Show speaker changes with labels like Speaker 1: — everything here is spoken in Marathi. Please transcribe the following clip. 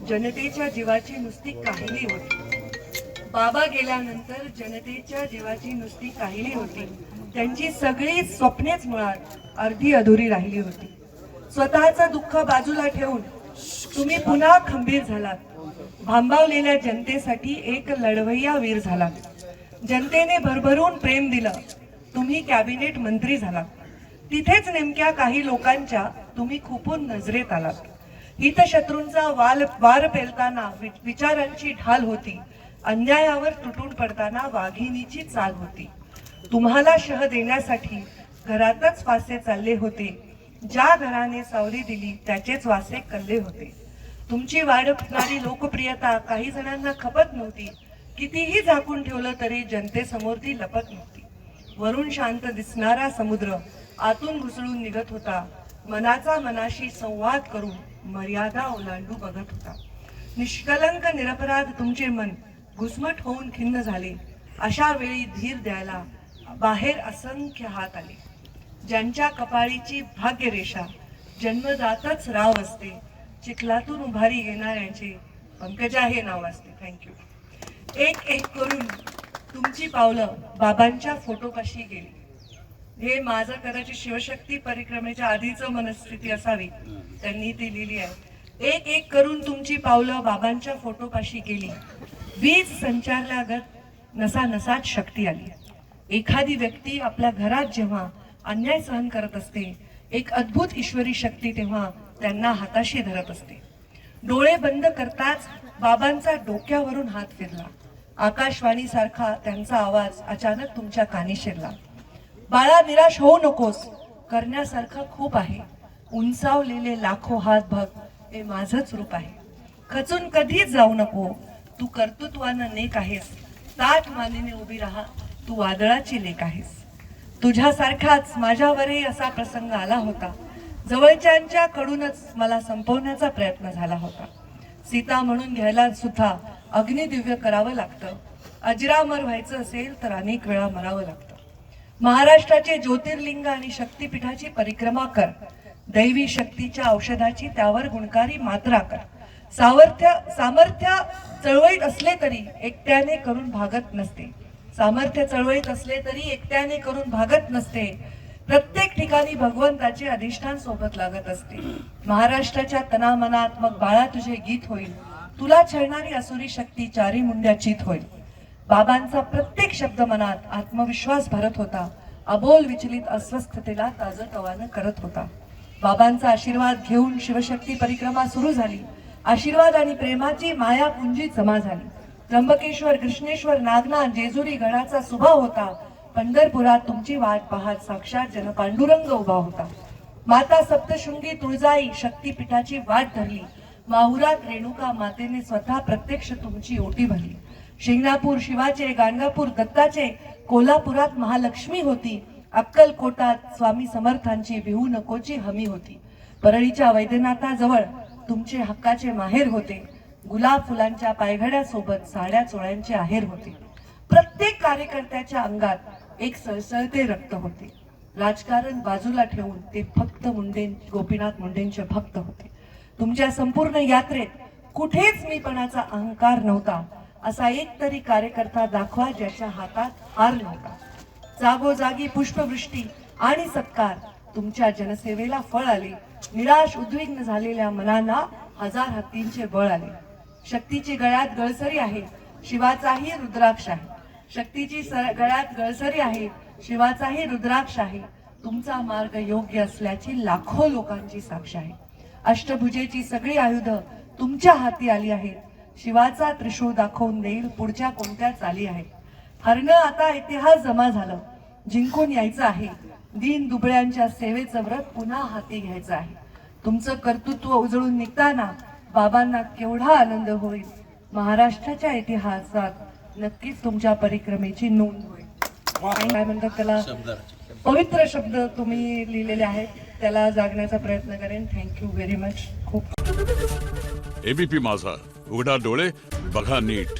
Speaker 1: जनतेच्या जीवाची नुसती काहिली होती. बाबा गेल्यानंतर जनतेच्या जीवाची नुसती काहिली होती. त्यांची सगळी स्वप्नेच मुळात अर्धी अधुरी राहिली होती. स्वतःचं दुःख बाजूला ठेवून तुम्ही पुन्हा खंबीर झालात. भांबावलेल्या जनतेसाठी एक लढवय्या वीर झालात. जनतेने भरभरून प्रेम दिलं. तुम्ही कॅबिनेट मंत्री झालात. तिथेच नेमक्या काही लोकांच्या तुम्ही खुपून नजरेत आलात. हितशत्रूंचा वार पेलताना विचारांची ढाल होती. अन्यायावर तुटून पडताना वाघिणीची चाल होती. तुम्हाला शह देण्यासाठी घरातच फासे चालले होते. ज्या घराने सावली दिली त्याचेच वासे कल्ले होते. तुमची वाढणारी लोकप्रियता काही जणांना खपत नव्हती. कितीही झाकून ठेवलं तरी जनतेसमोर ती लपत नव्हती. वरून शांत दिसणारा समुद्र आतून घुसळून निघत होता. मनाचा मनाशी संवाद करून मर्यादा ओलांडू बघत होता. निष्कलंक निरपराध तुमचे मन घुसमट होऊन खिन्न झाले. अशा वेळी धीर द्यायला बाहेर असंख्य हात आले. ज्यांच्या कपाळीची भाग्यरेषा जन्मदातच राव असते, चिखलातून उभारी घेणाऱ्यांचे पंकजा हे नाव असते. थँक्यू. एक एक करून तुमची पावलं बाबांच्या फोटोपाशी गेली. हे माझं कदाचित शिवशक्ती परिक्रमेच्या आधीचं मनस्थिती असावी, त्यांनी ती लिहिली आहे. एक एक करून तुमची पावलं बाबांच्या फोटोपाशी गेली. वीज संचारल्यागत नसा नसात शक्ती आली. एखादी व्यक्ती आपल्या घरात जेव्हा अन्याय सहन करत असते, एक अद्भुत ईश्वरी शक्ती तेव्हा त्यांना हाताशी धरत असते. डोळे बंद करताच बाबांचा डोक्यावरून हात फिरला. आकाशवाणी सारखा त्यांचा आवाज अचानक तुमच्या कानी शिरला. बाळा, निराश होऊ नकोस, करण्यासारखं खूप आहे. उंचावलेले लाखो हात बघ, हे माझंच रूप आहे. खचून कधीच जाऊ नको, तू कर्तृत्वानं नेक आहेस. ताठ मानेने उभी राहा, तू वादळाची लेक आहेस. तुझ्यासारखाच माझ्यावरही असा प्रसंग आला होता. जवळच्यांच्या कडूनच मला संपवण्याचा प्रयत्न झाला होता. सीता म्हणून घ्यायला सुद्धा अग्निदिव्य करावं लागतं. अजरामर व्हायचं असेल तर अनेक वेळा मरावं लागतं. महाराष्ट्राचे ज्योतिर्लिंग आणि शक्तिपीठाची परिक्रमा कर. दैवी शक्तीच्या औषधाची त्यावर गुणकारी मात्रा कर. सामर्थ्य चळवळीत असले तरी एकट्याने करून भागत नसते. सामर्थ्य चळवळीत असले तरी एकट्याने करून भागत नसते. प्रत्येक ठिकाणी भगवंताचे अधिष्ठान सोबत लागत असते. महाराष्ट्राच्या तनामनात मग बाळा तुझे गीत होईल. तुला छळणारी असुरी शक्ती चारी मुंड्या चित होईल. बाबांचा प्रत्येक शब्द मनात आत्मविश्वास भरत होता. अबोल विचलित अस्वस्थतेला ताजतवानं करत होता. बाबांचा आशीर्वाद घेऊन शिवशक्ती परिक्रमा सुरू झाली. आशीर्वाद आणि प्रेमाची मायापुंजी जमा झाली. त्र्यंबकेश्वर, कृष्णेश्वर, नागनाथ, जेजुरी गडाचा सुभा होता. पंढरपुरात तुमची वाट पाहत साक्षात जनपांडुरंग उभा होता. माता सप्तशृंगी तुळजाई शक्तीपीठाची वाट धरली. माहुरात रेणुका मातेने स्वतः प्रत्यक्ष तुमची ओटी भरली. शिंगणापूर शिवाचे, गाणगापूर दत्ताचे, कोल्हापुरात महालक्ष्मी होती. अक्कलकोटात स्वामी समर्थांची बिहू नकोची हमी होती. परळीच्या वैद्यनाथाजवळ तुमचे हक्काचे माहेर होते. गुलाब फुलांच्या पायघड्यासोबत साड्या चोळ्यांचे आहेर होते. प्रत्येक कार्यकर्त्याच्या अंगात एक सळसळते रक्त होते. राजकारण बाजूला ठेवून ते फक्त गोपीनाथ मुंडेंचे भक्त होते. तुमच्या संपूर्ण यात्रेत कुठेच मीपणाचा अहंकार नव्हता. असा एक तरी कार्यकर्ता दाखवा ज्याच्या हातात हार नव्हता. जागोजागी पुष्पवृष्टी आणि सत्कार. तुमच्या जनसेवेला फळ आले. निराश उद्विग्न झालेल्या मनांना हजार हत्तींचे बळ आले. शक्तीची गळ्यात गळसरी आहे, शिवाचाही रुद्राक्ष आहे. शक्तीची गळ्यात गळसरी आहे, शिवाचाही रुद्राक्ष आहे. तुमचा मार्ग योग्य असल्याची लाखो लोकांची साक्ष आहे. अष्टभुजेची सगळी आयुध तुमच्या हाती आली आहेत. शिवाचा त्रिशूळ दाखवून देईल पुढच्या कोणत्या चाली आहेत. हरणं आता इतिहास जमा झालं. जिंकून यायचं आहे. दीन दुबळ्यांच्या सेवेचं व्रत पुन्हा हाती घ्यायचं आहे. तुमचं कर्तृत्व उजळून निघताना बाबांना केवढा आनंद होईल. महाराष्ट्राच्या इतिहासात नक्कीच तुमच्या परिक्रमेची नोंद होईल. काय म्हणतात त्याला, पवित्र शब्द तुम्ही लिहिलेले आहेत, त्याला जागण्याचा प्रयत्न करेन. Thank you very much. खूप.
Speaker 2: एबीपी माझा, उघडा डोळे बघा नीट.